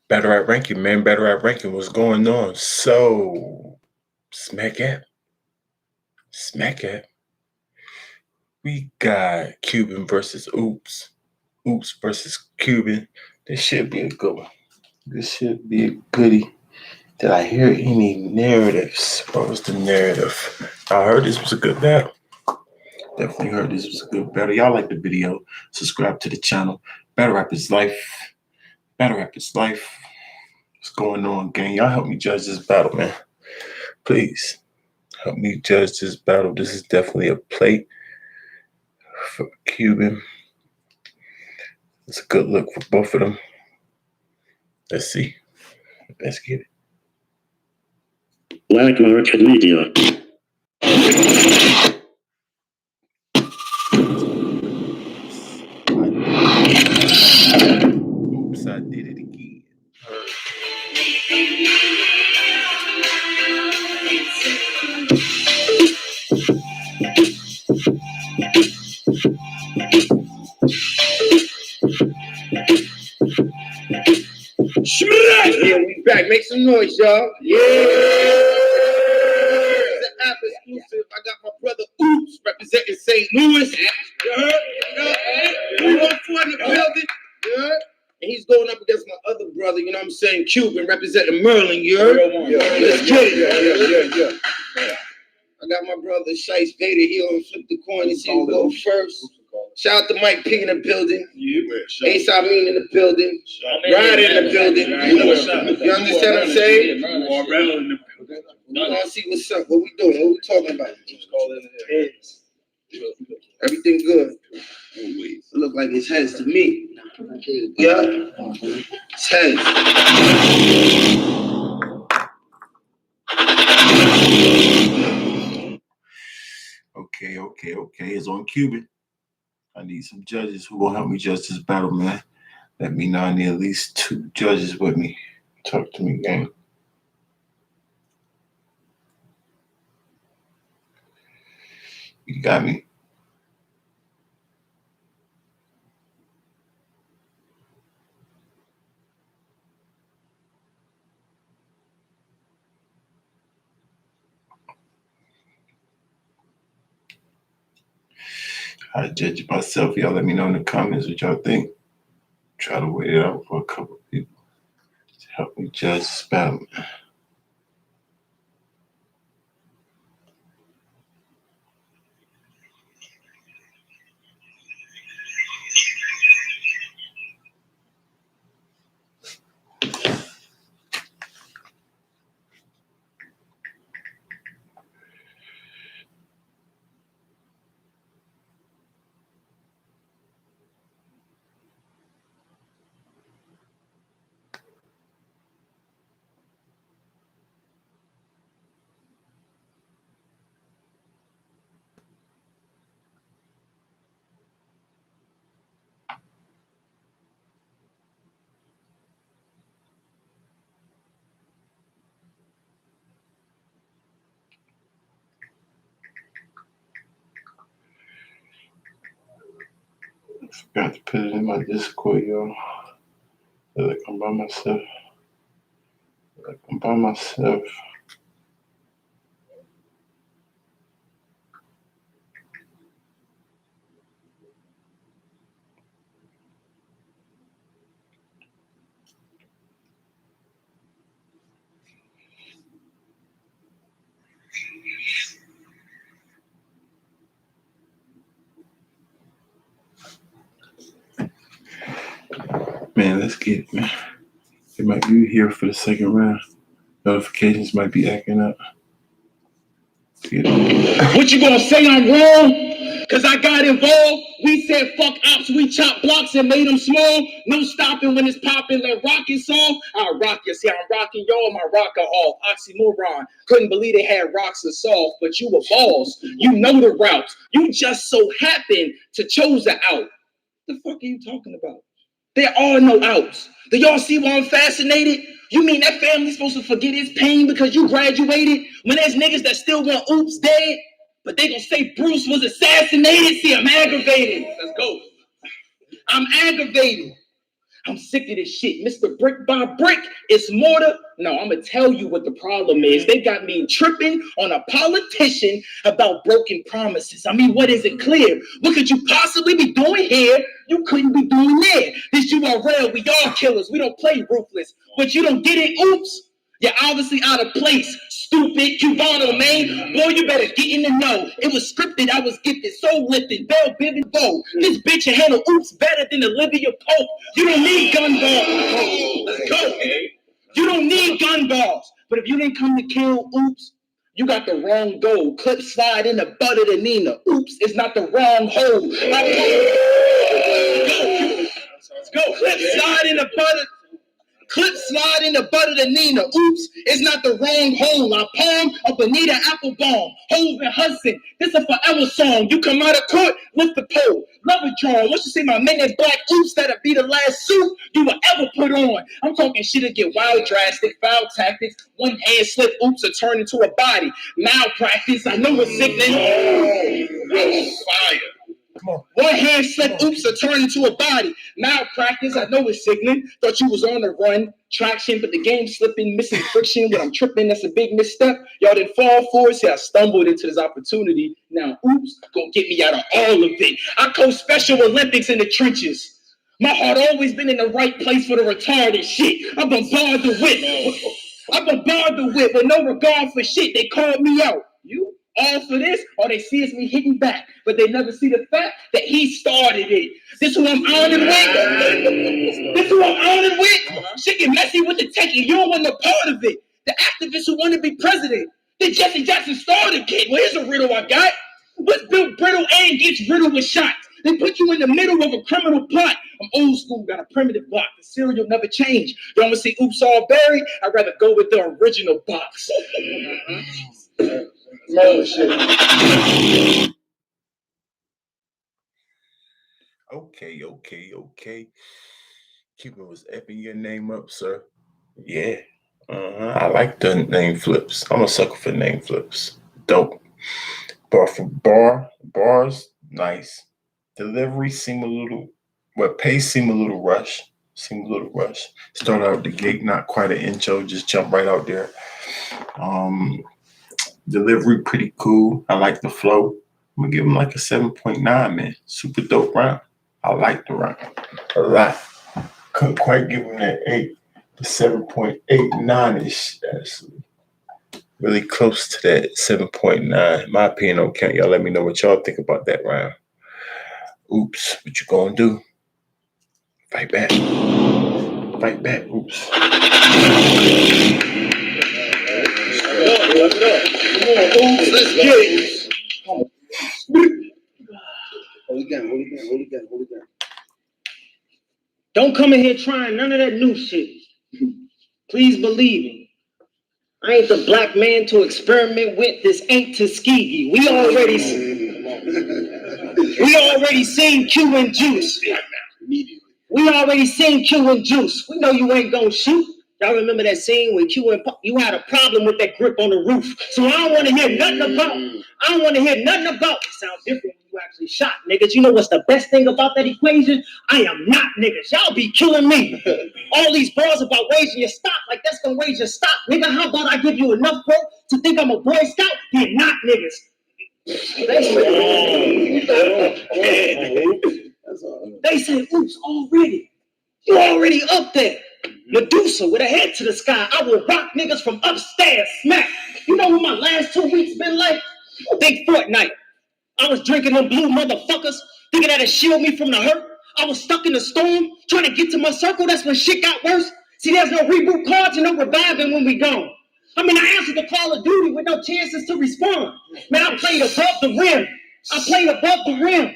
Better at ranking, man. Better at ranking. What's going on? So, smack it. We got Quban versus Ooops. Ooops versus Quban. This should be a good one. This should be a goodie. Did I hear any narratives? What was the narrative? I heard this was a good battle. Definitely heard this was a good battle. Y'all like the video. Subscribe to the channel. Battle Rap is life. Battle Rap is life. What's going on, gang? Y'all help me judge this battle, man. Please help me judge this battle. This is definitely a plate for Quban. It's a good look for both of them. Let's see. Let's get it. Black Market Media. Oops, I did it again. Yeah, we back. Make some noise, y'all. Yeah. It's an app exclusive. I got my brother Ooops representing St. Louis. You heard? We want for in the building. You heard? And he's going up against my other brother, you know what I'm saying, Quban, representing Merlin, you heard? Let's get it. Yeah. I got my brother Shice Vader here on Flip the Coin. He's going to go first. Shout out to Mike P in the building. Ace Amin in the building. Ride in the building. You understand what I'm saying? We're going to see what's up. What we doing? What we talking about? Everything good. It look like it's heads to me. Yeah. It's heads. Okay. It's on Quban. I need some judges who will help me judge this battle, man. Let me know I need at least 2 judges with me. Talk to me, gang. You got me? I judge it myself. Y'all let me know in the comments what y'all think. Try to wait it out for a couple of people to help me judge this battle. I forgot to put it in my Discord, y'all. Like I'm by myself. Man, let's get it, man. It might be here for the second round. Notifications might be acting up. What you gonna say I'm wrong? Cause I got involved. We said fuck ops, we chopped blocks and made them small. No stopping when it's popping, let rocket song. I'll rock you. See, I'm rocking y'all, my rocker off. Oxymoron. Couldn't believe they had rocks to solve, but you were balls. You know the routes. You just so happen to chose the out. The fuck are you talking about? There are no outs. Do y'all see why I'm fascinated? You mean that family's supposed to forget its pain because you graduated? When there's niggas that still want Oops dead, but they gonna say Bruce was assassinated? See, I'm aggravated. Let's go. I'm aggravated. I'm sick of this shit. Mr. Brick by Brick, it's mortar. No, I'm going to tell you what the problem is. They got me tripping on a politician about broken promises. I mean, what is it clear? What could you possibly be doing here? You couldn't be doing there. This URL, we all killers. We don't play ruthless. But you don't get it, oops. You're obviously out of place, stupid Cubano, man. Boy, you better get in the know. It was scripted, I was gifted, so lifted, bell, bib, and bow. This bitch will handle oops better than Olivia Pope. You don't need gun balls. Let's go. You don't need gun balls. But if you didn't come to kill oops, you got the wrong goal. Clip slide in the butt of the Nina. Oops, it's not the wrong hole. Let's go. Clip slide in the butt of... Clip slide in the butt of the Nina. Oops, it's not the wrong hole. I palm a Bonita Applebaum. Hove and Hudson. This a forever song. You come out of court, lift the pole. Love it, drawn. Once you see my men in black, oops, that'll be the last suit you will ever put on. I'm talking shit to get wild, drastic, foul tactics. One hand slip, oops, or turn into a body. Malpractice, I know it's sickening. Fire. One hand slip, oops, or turn into a body. Malpractice, I know it's sickening. Thought you was on the run, traction, but the game slipping, missing friction. When I'm tripping, that's a big misstep. Y'all didn't fall for it, see I stumbled into this opportunity. Now, oops, gonna get me out of all of it. I coach Special Olympics in the trenches. My heart always been in the right place for the retarded shit. I bombard the whip. I bombard the whip with no regard for shit. They called me out. You? All for this, or they see it's me hitting back, but they never see the fact that he started it. This who I'm honored with. This who I'm honored with. Shit get messy with the techie. You don't want no part of it. The activists who want to be president. Then Jesse Jackson started kid. Well, here's a riddle I got. What's built brittle and gets riddled with shots? They put you in the middle of a criminal plot. I'm old school, got a primitive block. The cereal never changed. You want to see oops all buried? I'd rather go with the original box. Okay. Cuban was effing your name up, sir. Yeah. I like the name flips. I'm a sucker for name flips. Dope. Bars, nice. Delivery seem a little, pace seem a little rush. Start out the gate, not quite an intro, just jump right out there. Delivery pretty cool. I like the flow. I'm gonna give him like a 7.9, man. Super dope round. I like the round a lot. Couldn't quite give him that 8, the 7.89ish actually. Really close to that 7.9. My opinion on count. Y'all let me know what y'all think about that round. Oops, what you gonna do? Fight back. Oops. Let's get it. Hold again. Don't come in here trying none of that new shit. Please believe me. I ain't the black man to experiment with. This ain't Tuskegee. We already seen Cuban juice. We already seen Cuban juice. We know you ain't gonna shoot. Y'all remember that scene when you had a problem with that grip on the roof. So I don't want to hear nothing about. It sounds different when you actually shot, niggas. You know what's the best thing about that equation? I am not niggas. Y'all be killing me. All these bras about raising your stock, like that's gonna raise your stock, nigga. How about I give you enough hope to think I'm a Boy Scout? You're not niggas. They say, oops, already. You already up there. Medusa with a head to the sky. I will rock niggas from upstairs. Smack. You know what my last 2 weeks been like? Big Fortnite. I was drinking them blue motherfuckers, thinking that'd shield me from the hurt. I was stuck in the storm, trying to get to my circle. That's when shit got worse. See, there's no reboot cards and no reviving when we gone. I mean, I answered the call of duty with no chances to respond. Man, I played above the rim.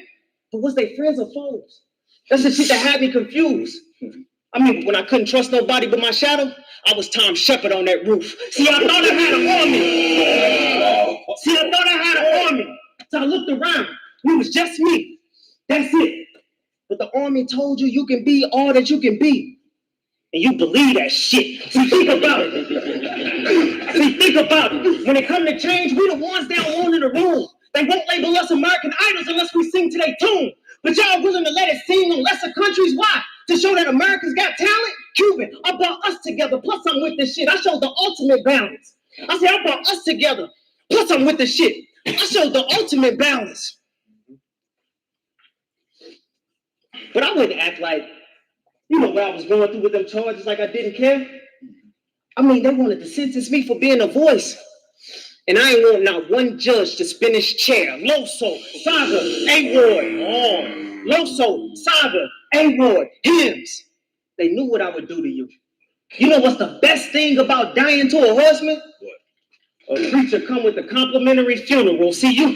But was they friends or foes? That's the shit that had me confused. I mean, when I couldn't trust nobody but my shadow, I was Tom Shepard on that roof. See, I thought I had an army. So I looked around. It was just me. That's it. But the army told you you can be all that you can be. And you believe that shit. See, think about it. When it comes to change, we the ones down one in the room. They won't label us American idols unless we sing to their tune. But y'all willing to let it sing on lesser countries? Why? to show that America's got talent? Cuban, I brought us together, plus I'm with this shit. I showed the ultimate balance. I said, I brought us together, plus I'm with the shit. I showed the ultimate balance. But I wouldn't act like, what I was going through with them charges, like I didn't care. I mean, they wanted to sentence me for being a voice. And I ain't want not one judge to spin his chair. Loso, Saga, A-Ward. Loso, Saga, A-Ward, Hims. They knew what I would do to you. You know what's the best thing about dying to a horseman? What? A preacher come with a complimentary funeral. See, you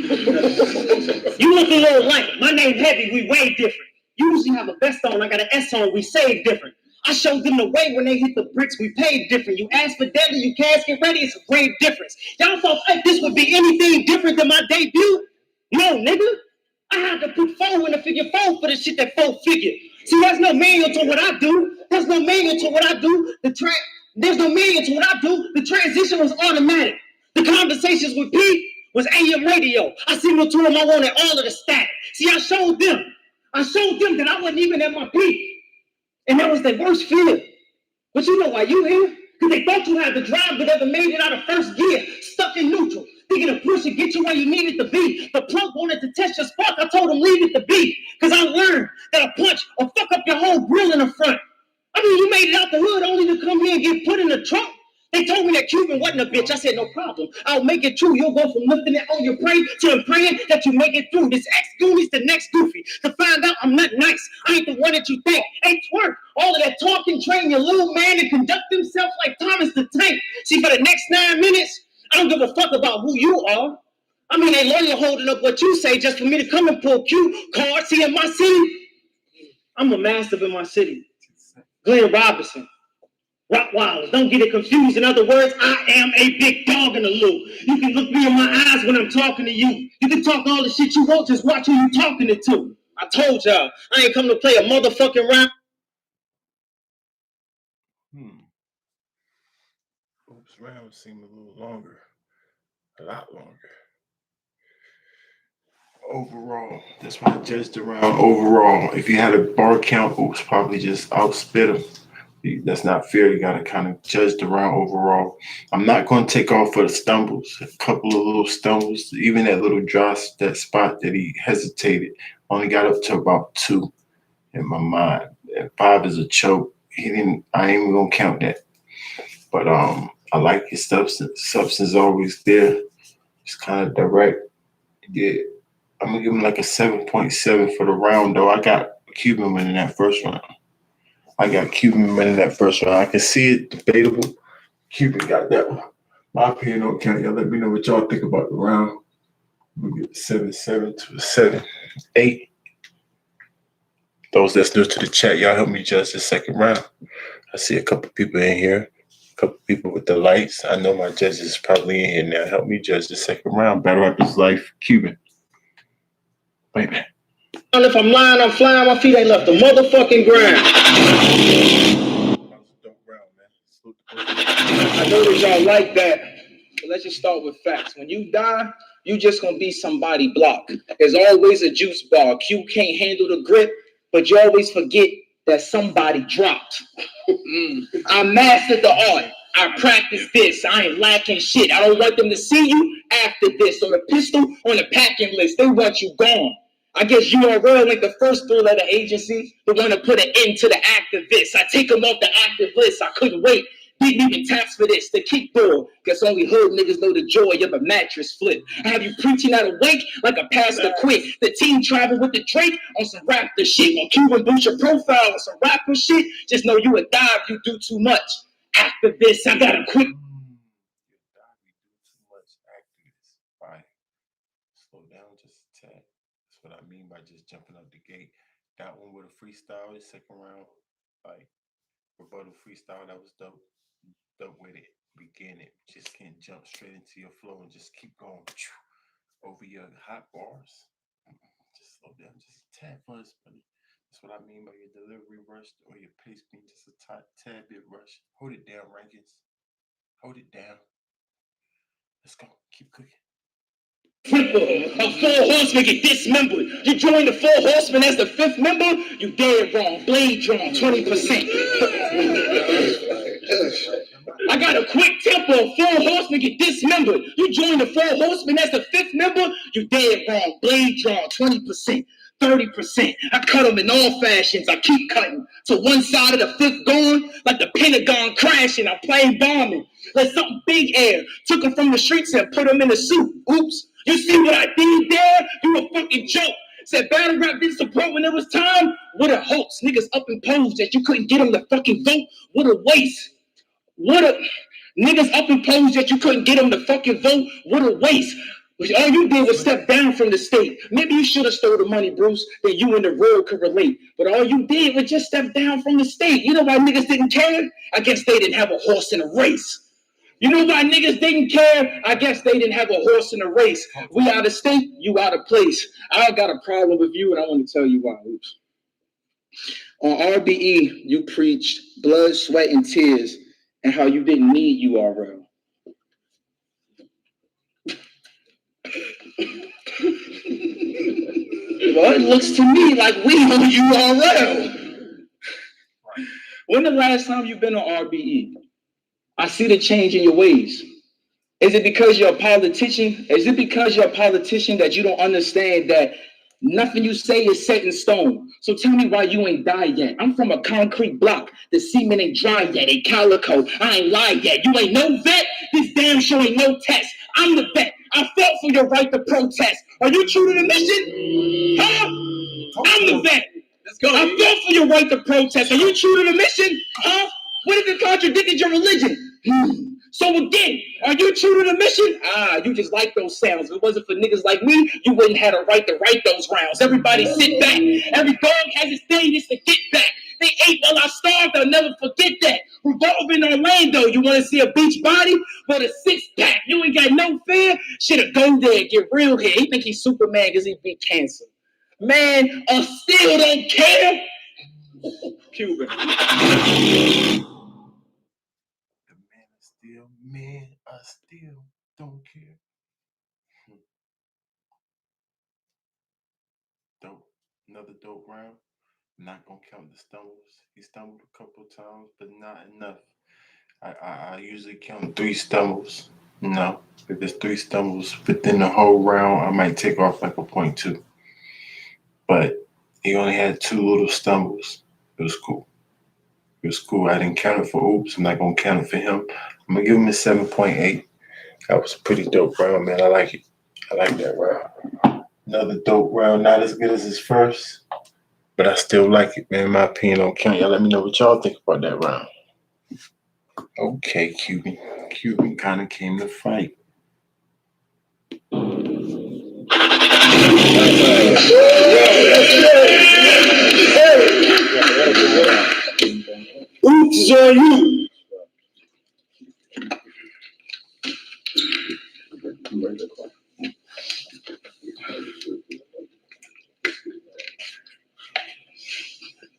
look a little light. My name heavy, we way different. You usually have a vest on, I got an S on, we save different. I showed them the way when they hit the bricks, we paid different. You ask for deadly, you casket ready, it's a grave difference. Y'all thought this would be anything different than my debut? No, nigga. I had to put 4 in the figure 4 for the shit that 4 figure. See, there's no manual to what I do. There's no manual to what I do. There's no manual to what I do. The transition was automatic. The conversations with Pete was AM radio. I signaled to him I wanted all of the static. See, I showed them that I wasn't even at my peak. And that was their worst fear. But you know why you here? Because they thought you had the drive but never made it out of first gear. Stuck in neutral. Thinking to push and get you where you needed to be. The plug wanted to test your spark. I told him leave it to be. Because I learned that a punch will fuck up your whole grill in the front. I mean, you made it out the hood only to come here and get put in the trunk. They told me that Cuban wasn't a bitch. I said, no problem. I'll make it true. You'll go from lifting it on your prey to praying that you make it through. This ex-Goonies the next goofy. To find out I'm not nice. I ain't the one that you think. Ain't twerk. All of that talking, train your little man to conduct himself like Thomas the Tank. See, for the next 9 minutes, I don't give a fuck about who you are. I mean, they lawyer holding up what you say just for me to come and pull cue cards. See, in my city, I'm a master in my city. Glenn Robinson. Rottweilers, don't get it confused. In other words, I am a big dog in the loop. You can look me in my eyes when I'm talking to you. You can talk all the shit you want, just watch who you talking it to. I told y'all, I ain't come to play a motherfucking round. Oops round seemed a little longer. A lot longer. Overall, that's why I judged the round overall. If you had a bar count, Oops probably just outspit him. That's not fair. You got to kind of judge the round overall. I'm not going to take off for the stumbles. A couple of little stumbles, even that little that spot that he hesitated, only got up to about 2 in my mind. And 5 is a choke. I ain't even gonna count that. But I like his substance always there. It's kind of direct. Yeah, I'm gonna give him like a 7.7 for the round though. I got Cuban winning that first round. I can see it debatable. Cuban got that one. My opinion don't count. Y'all let me know what y'all think about the round. We'll get 7.7 to a 7.8. Those that's new to the chat, y'all help me judge the second round. I see a couple people in here, a couple people with the lights. I know my judges is probably in here now. Help me judge the second round. Battle Rappers Life, Cuban. Wait a minute. If I'm lying, I'm flying. My feet ain't left the motherfucking ground. I know that y'all like that. But let's just start with facts. When you die, you just gonna be somebody block. There's always a juice bar. Q can't handle the grip, but you always forget that somebody dropped. I mastered the art. I practiced this. I ain't lacking shit. I don't want them to see you after this. On the pistol, on the packing list, they want you gone. I guess URL ain't the first 3-letter agency, the one to put an end to the activists. I take them off the active list. I couldn't wait. Didn't even tax for this. The kickball. Guess only hood niggas know the joy of a mattress flip. I have you preaching out awake like a pastor quit. The team travel with the Drake on some rapper shit. When Cuban boost your profile on some rapper shit, just know you a dive. You do too much. After this, I gotta quit. Slow down just a tad. That's what I mean by just jumping out the gate. That one with a freestyle, the second round, like rebuttal freestyle, that was dope. Dope with it. Begin it. Just can't jump straight into your flow and just keep going over your hot bars. Just slow down just a tad for us, buddy. That's what I mean by your delivery rush or your pace being just a tad bit rush. Hold it down, Rankins. Hold it down. Let's go. Keep cooking. Temple, a 4 horsemen get dismembered. You join the 4 horsemen as the 5th member, you dead wrong. Blade drawn, 20%. I got a quick tempo. 4 horsemen get dismembered. You join the 4 horsemen as the 5th member, you dead wrong. Blade drawn, 20%. 30%. I cut them in all fashions. I keep cutting. So one side of the 5th gone, like the Pentagon crashing. I plane bombing. Like something big air. Took them from the streets and put them in a suit. Oops. You see what I did there? You a fucking joke. Said battle rap didn't support when it was time. What a hoax. Niggas up in polls that you couldn't get them to fucking vote. What a waste. What a niggas up in polls that you couldn't get them to fucking vote. What a waste. All you did was step down from the state. Maybe you should have stole the money, Bruce, that you and the world could relate. But all you did was just step down from the state. You know why niggas didn't care? I guess they didn't have a horse in a race. You know why niggas didn't care? I guess they didn't have a horse in a race. We out of state, you out of place. I got a problem with you, and I want to tell you why. Oops. On RBE, you preached blood, sweat, and tears, and how you didn't need URL. Well, it looks to me like we on URL. When the last time you've been on RBE? I see the change in your ways. Is it because you're a politician? Is it because you're a politician that you don't understand that nothing you say is set in stone? So tell me why you ain't died yet. I'm from a concrete block. The cement ain't dry yet. Ain't calico. I ain't lied yet. You ain't no vet. This damn show ain't no test. I'm the vet. I fought for your right to protest. Are you true to the mission? Huh? I'm the vet. Let's go. I fought for your right to protest. Are you true to the mission? Huh? What if it contradicted your religion? So again, are you true to the mission? You just like those sounds. If it wasn't for niggas like me, you wouldn't have a right to write those rounds. Everybody sit back. Every dog has its thing, it's to get back. They ate while I starved, I'll never forget that. Revolve in Orlando, you want to see a beach body? With a 6-pack, you ain't got no fear? Should've go there, get real here. He think he's Superman because he beat cancer. Man, I still don't care. Cuban. Man, I still don't care. Dope. Another dope round. Not gonna count the stumbles. He stumbled a couple of times, but not enough. I usually count 3 stumbles. No, if it's 3 stumbles within the whole round, I might take off like a 0.2. But he only had 2 little stumbles. It was cool. It was cool. I didn't count it for Oops. I'm not gonna count it for him. I'm gonna give him a 7.8. That was a pretty dope round, man. I like it. I like that round. Another dope round, not as good as his first, but I still like it, man. In my opinion, don't count. Y'all let me know what y'all think about that round. Okay, Cuban. Cuban kind of came to fight. Oops is on you.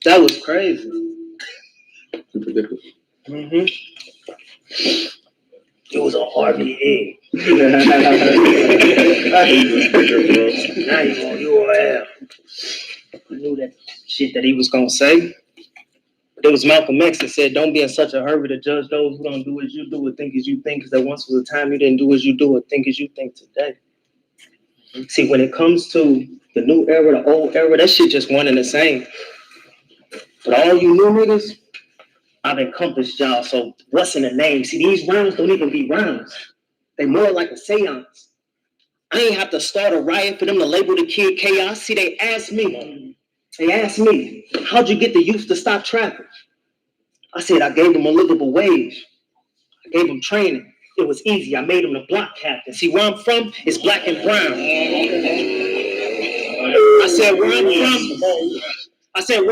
That was crazy. Mm-hmm. It was a RBE. Now he's on URL. I knew that shit that he was gonna say. There was Malcolm X that said, "Don't be in such a hurry to judge those who don't do as you do or think as you think, because there once was a time you didn't do as you do or think as you think today." See, when it comes to the new era, the old era, that shit just one and the same. But all you new niggas, I've encompassed y'all, so what's in the name? See, these rounds don't even be rounds. They more like a seance. I ain't have to start a riot for them to label the kid chaos. See, they asked me, how'd you get the youth to stop trapping? I said, I gave them a livable wage. I gave them training. It was easy. I made them the block captain. See, where I'm from, it's black and brown. I said, where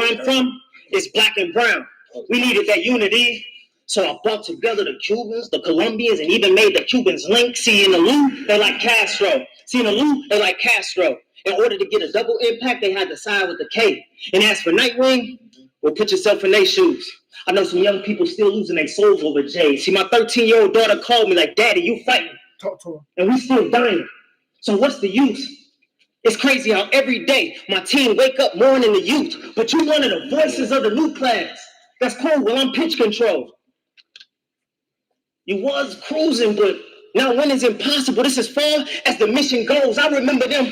I'm from, it's black and brown. We needed that unity. So I brought together the Cubans, the Colombians, and even made the Cubans link. See, in the loop, they're like Castro. In order to get a double impact, they had to side with the K. And as for Nightwing, well, put yourself in their shoes. I know some young people still losing their souls over Jay. See, my 13-year-old daughter called me like, "Daddy, you fighting." Talk to her. And we still dying. So what's the use? It's crazy how every day my team wake up mourning the youth, but you one of the voices of the new class. That's cool, well, I'm pitch control. You was cruising, but now when it's impossible, this as far as the mission goes. I remember them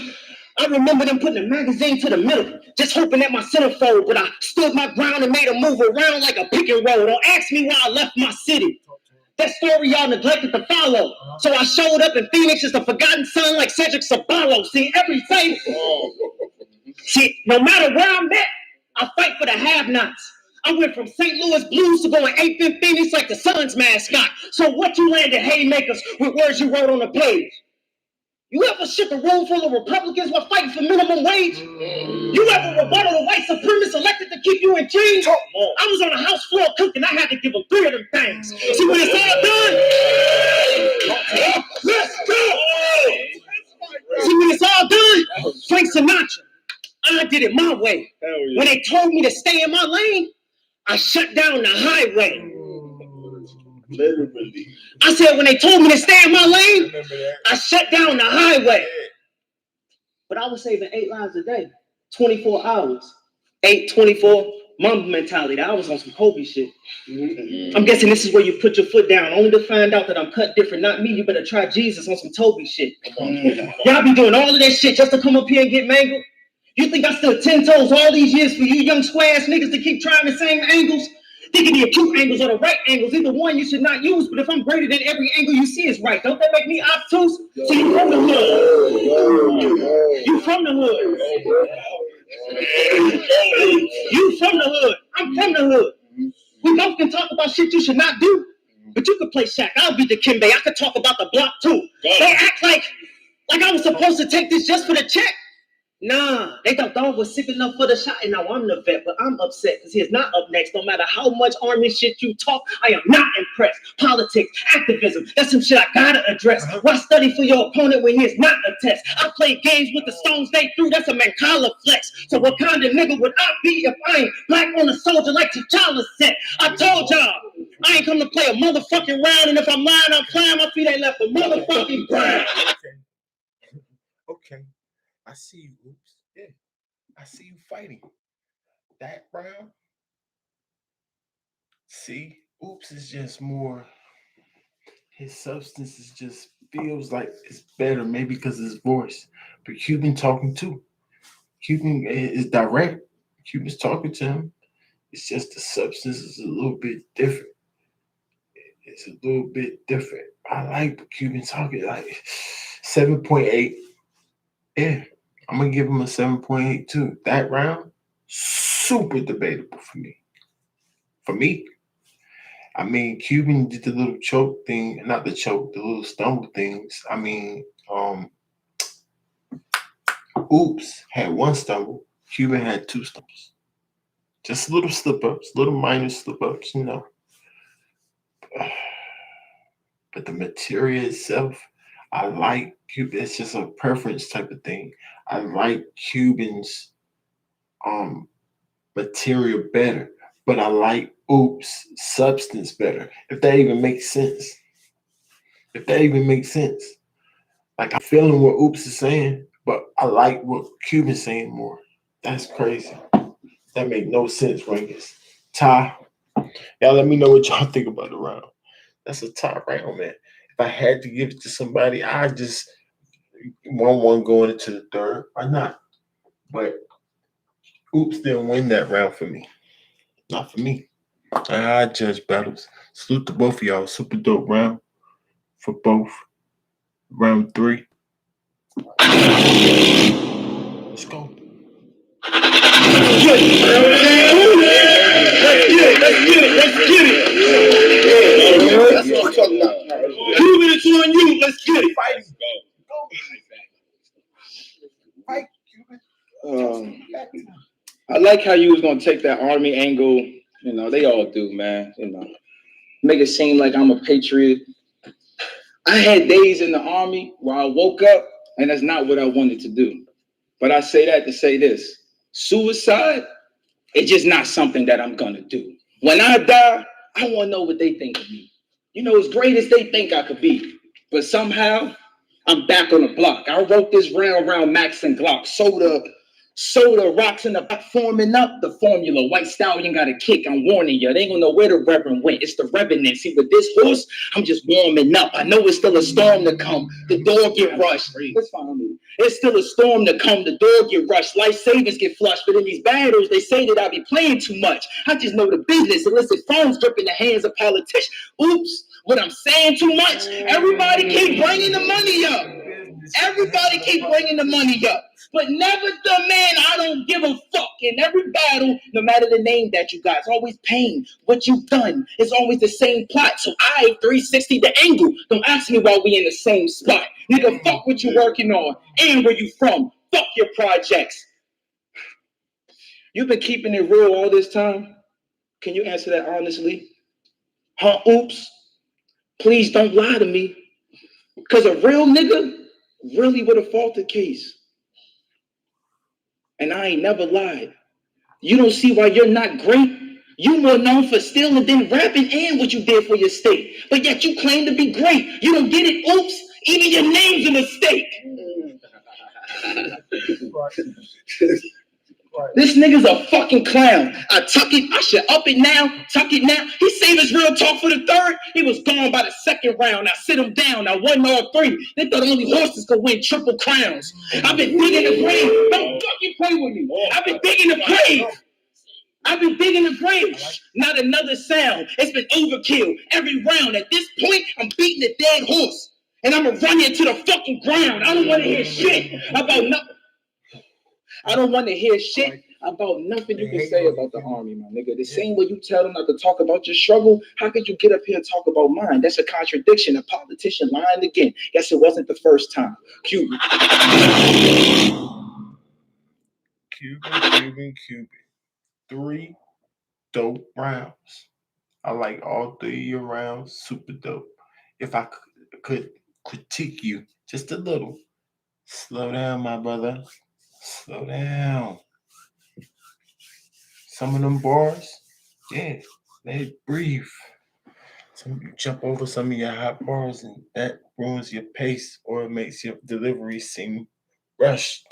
putting the magazine to the middle, just hoping that my centerfold, but I stood my ground and made a move around like a pick and roll. Don't ask me why I left my city. That story y'all neglected to follow. So I showed up in Phoenix as the forgotten son like Cedric Saballo. See, no matter where I'm at, I fight for the have-nots. I went from St. Louis Blues to going 8th in Phoenix like the Suns mascot. So what you landed haymakers with words you wrote on the page? You ever shook a room full of Republicans while fighting for minimum wage? You ever rebuttal a white supremacist elected to keep you in chains? I was on the house floor cooking. I had to give them 3 of them things. See, when it's all done, let's go. See, when it's all done, Frank Sinatra, I did it my way. When they told me to stay in my lane, I shut down the highway. Literally. I said, when they told me to stay in my lane, I shut down the highway. But I was saving 8 lives a day, 24 hours. 8, 24, mamba mentality. I was on some Kobe shit. I'm guessing this is where you put your foot down, only to find out that I'm cut different. Not me, you better try Jesus on some Toby shit. Y'all be doing all of that shit just to come up here and get mangled? You think I stood 10 toes all these years for you young square ass niggas to keep trying the same angles? Thinking the acute angles or the right angles, either one you should not use, but if I'm greater than every angle you see is right, don't that make me obtuse? So you from the hood. You from the hood. You from the hood. I'm from the hood. We both can talk about shit you should not do, but you could play Shaq. I'll be Dikembe. I could talk about the block too. They act like I was supposed to take this just for the check. Nah, they thought Dog was sick enough for the shot, and now I'm the vet, but I'm upset because he's not up next. No matter how much army shit you talk, I am not impressed. Politics, activism, that's some shit I gotta address. Why study for your opponent when he's not a test? I play games with the stones they threw, that's a Mancala flex. So what kind of nigga would I be if I ain't black on a soldier like T'Challa said? I told y'all, I ain't come to play a motherfucking round, and if I'm lying, I'm flying my feet ain't left the motherfucking ground. Okay. I see you, Oops. Yeah. I see you fighting. That round. See, Oops is just more. His substance is just feels like it's better, maybe because of his voice. But Cuban talking too. Cuban is direct. Cuban's talking to him. It's just the substance is a little bit different. It's a little bit different. I like the Cuban talking like 7.8. Yeah. I'm gonna give him a 7.8 too. That round, super debatable for me. For me, I mean, Cuban did the little choke thing, not the choke, the little stumble things. I mean, Oops had 1 stumble. Cuban had 2 stumbles. Just little slip-ups, little minor slip-ups, you know. But the material itself, I like Cuban. It's just a preference type of thing. I like Cuban's material better, but I like Oops substance better. If that even makes sense. Like I'm feeling what Oops is saying, but I like what Cuban's saying more. That's crazy. That make no sense, Rankins. Tie. Y'all let me know what y'all think about the round. That's a tie round, man. If I had to give it to somebody, I just 1-1 going into the third. Why not? But Oops didn't win that round for me. Not for me. I judge battles. Salute to both of y'all. Super dope round for both. Round 3. Let's go. Let's get it. That's what I'm talking about. Cuban, it's on you. Let's get it. Fight. Fight, Cuban. I like how you was gonna take that army angle. You know, they all do, man. You know, make it seem like I'm a patriot. I had days in the army where I woke up and that's not what I wanted to do. But I say that to say this: suicide, it's just not something that I'm gonna do. When I die, I want to know what they think of me. You know, as great as they think I could be, but somehow I'm back on the block. I wrote this round Max and Glock. Soda rocks in the back forming up the formula. White Stallion got a kick. I'm warning you. They ain't gonna know where the Reverend went. It's the Revenant. See, with this horse, I'm just warming up. I know it's still a storm to come. The door get rushed. That's fine. It's still a storm to come. The door get rushed. Life savings get flushed. But in these battles, they say that I be playing too much. I just know the business. Illicit phones drip in the hands of politicians. Oops. What I'm saying too much. Everybody keep bringing the money up. Everybody keep bringing the money up. But never the man, I don't give a fuck. In every battle, no matter the name that you got, it's always pain. What you've done is always the same plot. So I 360 the angle. Don't ask me why we in the same spot. Nigga, fuck what you working on and where you from. Fuck your projects. You've been keeping it real all this time? Can you answer that honestly? Huh, oops? Please don't lie to me. Because a real nigga really would have fought the case. And I ain't never lied. You don't see why you're not great? You more known for stealing than rapping and what you did for your state. But yet you claim to be great. You don't get it, oops. Even your name's a mistake. This nigga's a fucking clown. I tuck it, I should up it now, tuck it now. He saved his real talk for the third. He was gone by the second round. I sit him down. I won all three. They thought only horses could win triple crowns. I've been digging the grave. Don't fucking play with me. I've been digging the grave. I've been digging the grave. Not another sound. It's been overkill every round. At this point, I'm beating a dead horse. And I'm going to run into the fucking ground. I don't want to hear shit about nothing. I don't want to hear shit about nothing you can say about the army, my nigga. The same way you tell them not to talk about your struggle, how could you get up here and talk about mine? That's a contradiction. A politician lying again. Guess it wasn't the first time. Cuban. Cuban. 3 dope rounds. I like all 3 of your rounds. Super dope. If I could critique you just a little, slow down, my brother. Slow down. Some of them bars, yeah, let it breathe. Some you jump over some of your hot bars and that ruins your pace or it makes your delivery seem rushed.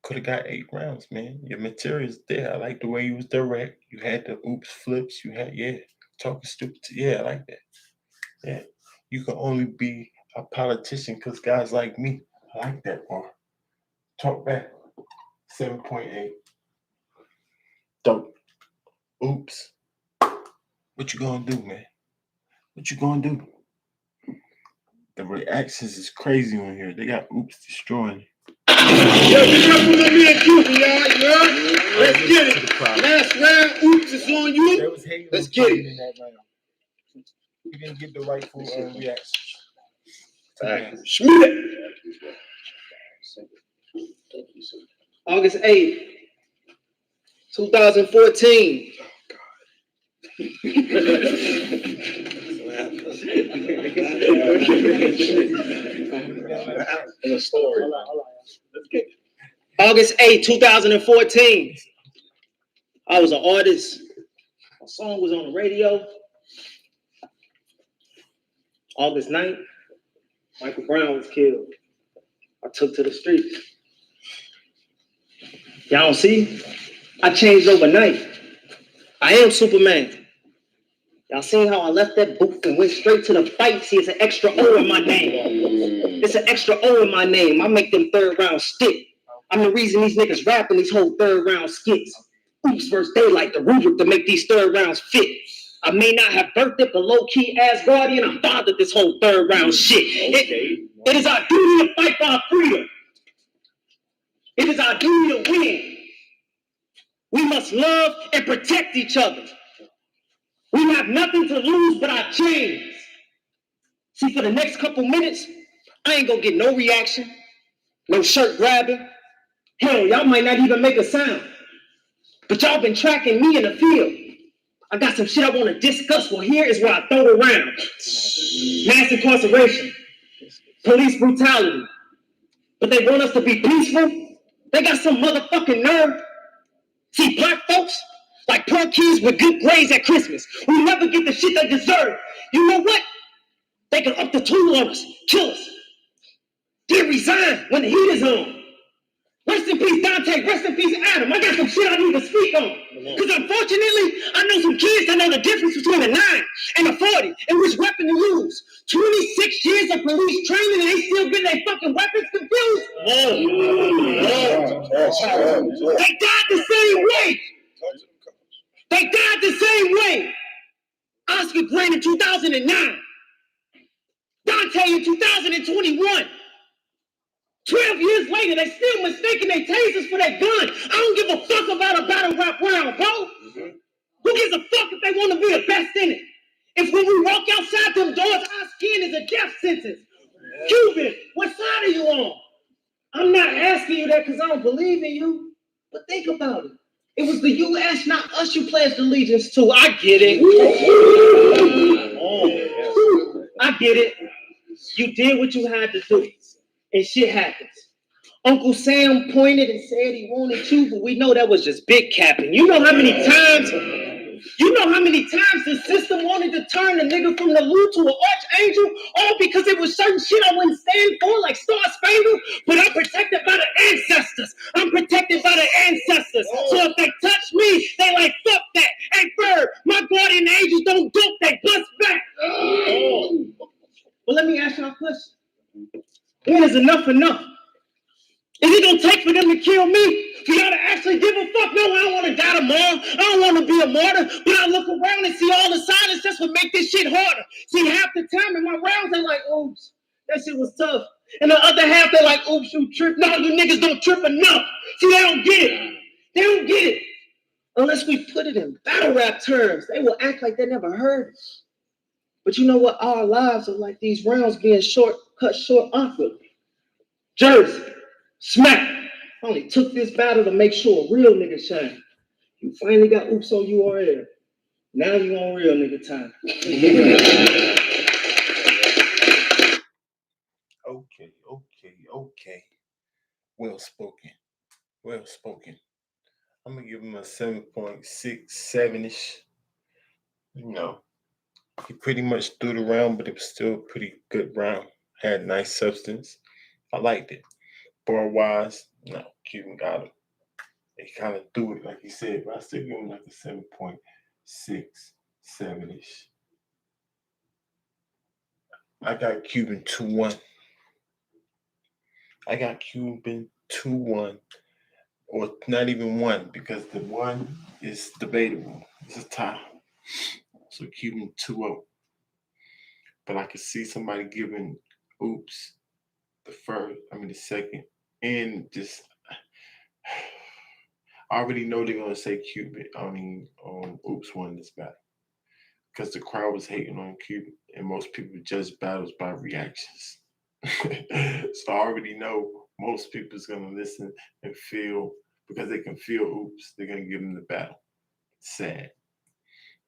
Could have got 8 rounds, man. Your material's there. I like the way you was direct. You had the oops flips. You had, talking stupid. Yeah, I like that. Yeah. You can only be a politician because guys like me. I like that bar. Talk back. 7.8. Dope. Oops. What you gonna do, man? What you gonna do? The reactions is crazy on here. They got oops destroying. Yo, be careful with me and Cuban, y'all. Let's get it. Last round, oops, it's on you. Let's get it. In that round. You didn't get the rightful reaction. Schmidt. August 8th, 2014. August 8th, 2014. I was an artist. My song was on the radio. August 9th, Michael Brown was killed. I took to the streets. Y'all don't see? I changed overnight. I am Superman. Y'all seen how I left that booth and went straight to the fight? See, it's an extra O in my name. It's an extra O in my name. I make them third round stick. I'm the reason these niggas rapping these whole third round skits. Oops versus Daylight, the rubric to make these third rounds fit. I may not have birthed it, but low-key Asgardian, I fathered this whole third round shit. It is our duty to fight for our freedom. It is our duty to win. We must love and protect each other. We have nothing to lose but our chains. See, for the next couple minutes, I ain't gonna get no reaction, no shirt grabbing. Hell, y'all might not even make a sound. But y'all been tracking me in the field. I got some shit I want to discuss. Well, here is where I throw it around. Mass incarceration, police brutality. But they want us to be peaceful? They got some motherfucking nerve. See, black folks, like poor kids with good grades at Christmas, who never get the shit they deserve. You know what? They can up the tool on us, kill us. Then resign when the heat is on. Rest in peace, Dante. Rest in peace, Adam. I got some shit I need to speak on. Because unfortunately, I know some kids that know the difference between a 9 and a 40 and which weapon to use. 26 years of police training and they still get their fucking weapons confused. They died the same way. They died the same way. Oscar Grant in 2009. Dante in 2021. 12 years later, they still mistaking their tasers for their gun. I don't give a fuck about a battle rap round, bro. Who gives a fuck if they want to be the best in it? If when we walk outside them doors, our skin is a death sentence. Cuban, what side are you on? I'm not asking you that because I don't believe in you, but think about it. It was the U.S., not us, you pledged allegiance to. I get it. I get it. You did what you had to do, and shit happens. Uncle Sam pointed and said he wanted you, but we know that was just big capping. You know how many times the system wanted to turn a nigga from the Lou to an archangel, all because it was certain shit I wouldn't stand for, like Star Spangled, but I'm protected by the ancestors. I'm protected by the ancestors. So if they touch me, they like, fuck that. Hey, Bird, my guardian angels don't duck, they bust back. But let me ask y'all a question. When is enough enough? Is it gonna take for them to kill me? For y'all to actually give a fuck? No, I don't want to die tomorrow. I don't want to be a martyr. But I look around and see all the silence. That's what make this shit harder. See, half the time in my rounds, they're like, oops, that shit was tough. And the other half, they're like, oops, you trip. No, you niggas don't trip enough. See, they don't get it. They don't get it. Unless we put it in battle rap terms, they will act like they never heard it. But you know what? Our lives are like these rounds being cut short awkwardly. Jersey. Smack! I only took this battle to make sure a real nigga shine. You finally got oops on URL. Now you on real nigga time. Okay. Well spoken. I'm gonna give him a 7.67-ish. You know, he pretty much threw the round, but it was still a pretty good round. Had nice substance. I liked it. Bar wise, no, Cuban got him. He kind of threw it like he said, but I still give him like a 7.67-ish. I got Cuban 2-1. Or not even 1, because the 1 is debatable. It's a tie. So Cuban 2-0. But I could see somebody giving Oops the second, and just I already know they're gonna say Oops won this battle because the crowd was hating on Cuban, and most people judge battles by reactions. So I already know most people's gonna listen and feel, because they can feel Oops, they're gonna give him the battle. Sad,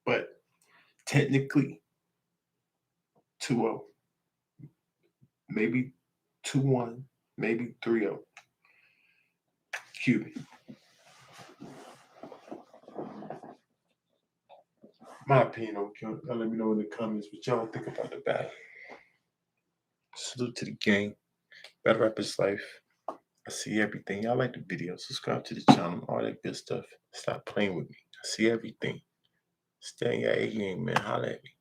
but technically 2-0, maybe 2-1, maybe 3-0. Cuban. My opinion on Cuban. Y'all let me know in the comments what y'all think about the battle. Salute to the gang. Battle rap is life. I see everything. Y'all like the video. Subscribe to the channel. All that good stuff. Stop playing with me. I see everything. Stay in your A game, man. Holla at me.